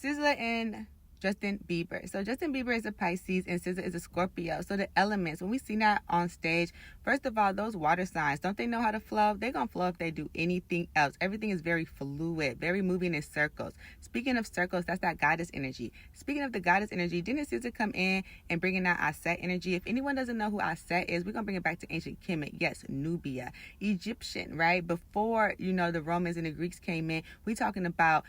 SZA and Justin Bieber. So Justin Bieber is a Pisces and SZA is a Scorpio. So the elements, when we see that on stage, first of all, those water signs, don't they know how to flow? They're going to flow if they do anything else. Everything is very fluid, very moving in circles. Speaking of circles, that's that goddess energy. Speaking of the goddess energy, didn't SZA come in and bring in that Aset energy? If anyone doesn't know who Aset is, we're going to bring it back to ancient Kemet. Yes, Nubia, Egyptian, right? Before, the Romans and the Greeks came in, we talking about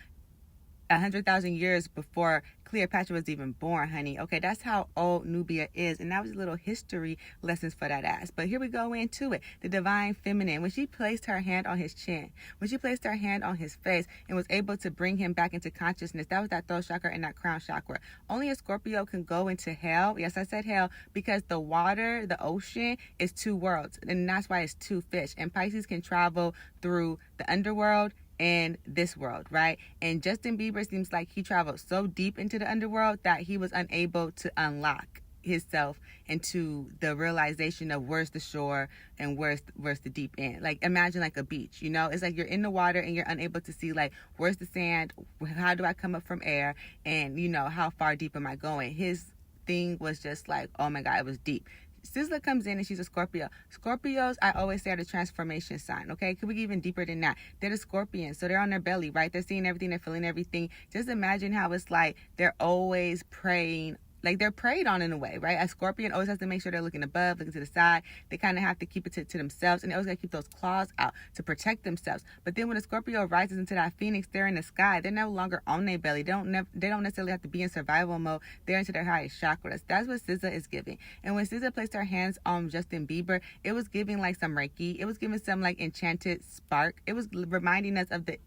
100,000 years before Cleopatra was even born, honey. Okay, that's how old Nubia is. And that was a little history lessons for that ass. But here we go into it. The divine feminine. When she placed her hand on his chin, when she placed her hand on his face and was able to bring him back into consciousness, that was that throat chakra and that crown chakra. Only a Scorpio can go into hell. Yes, I said hell because the water, the ocean is two worlds. And that's why it's two fish. And Pisces can travel through the underworld in this world, right? And Justin Bieber seems like he traveled so deep into the underworld that he was unable to unlock himself into the realization of where's the shore and where's the deep end. Like imagine like a beach, it's like you're in the water and you're unable to see like where's the sand, how do I come up from air, and how far deep am I going. His thing was just like, oh my God, it was deep. SZA comes in and she's a Scorpio. Scorpios, I always say, are the transformation sign, okay? Could we get even deeper than that? They're the scorpions, so they're on their belly, right? They're seeing everything, they're feeling everything. Just imagine how it's like they're always praying. Like they're preyed on in a way, right? A scorpion always has to make sure they're looking above, looking to the side. They kind of have to keep it to themselves, and they always got to keep those claws out to protect themselves. But then when a Scorpio rises into that phoenix, they're in the sky. They're no longer on their belly. They don't necessarily have to be in survival mode. They're into their highest chakras. That's what SZA is giving. And when SZA placed her hands on Justin Bieber, it was giving like some Reiki. It was giving some like enchanted spark. It was reminding us of the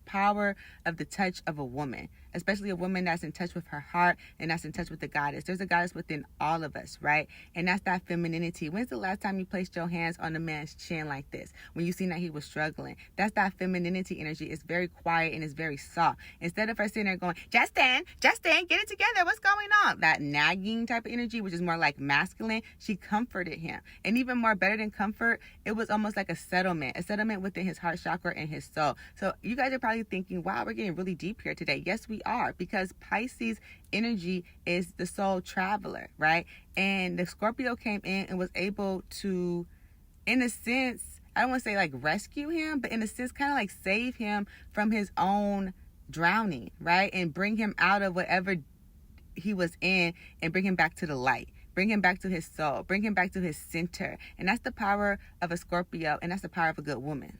power of the touch of a woman, especially a woman that's in touch with her heart and that's in touch with the goddess. There's a goddess within all of us, right? And that's that femininity. When's the last time you placed your hands on a man's chin like this? When you seen that he was struggling. That's that femininity energy. It's very quiet and it's very soft. Instead of her sitting there going, Justin, get it together. What's going on? That nagging type of energy, which is more like masculine, she comforted him. And even more better than comfort, it was almost like a settlement within his heart chakra and his soul. So you guys are probably thinking, wow, we're getting really deep here today. Yes, we are, because Pisces energy is the soul traveler, right? And the Scorpio came in and was able to, in a sense, I don't want to say like rescue him, but in a sense kind of like save him from his own drowning, right? And bring him out of whatever he was in and bring him back to the light. Bring him back to his soul. Bring him back to his center. And that's the power of a Scorpio, and that's the power of a good woman.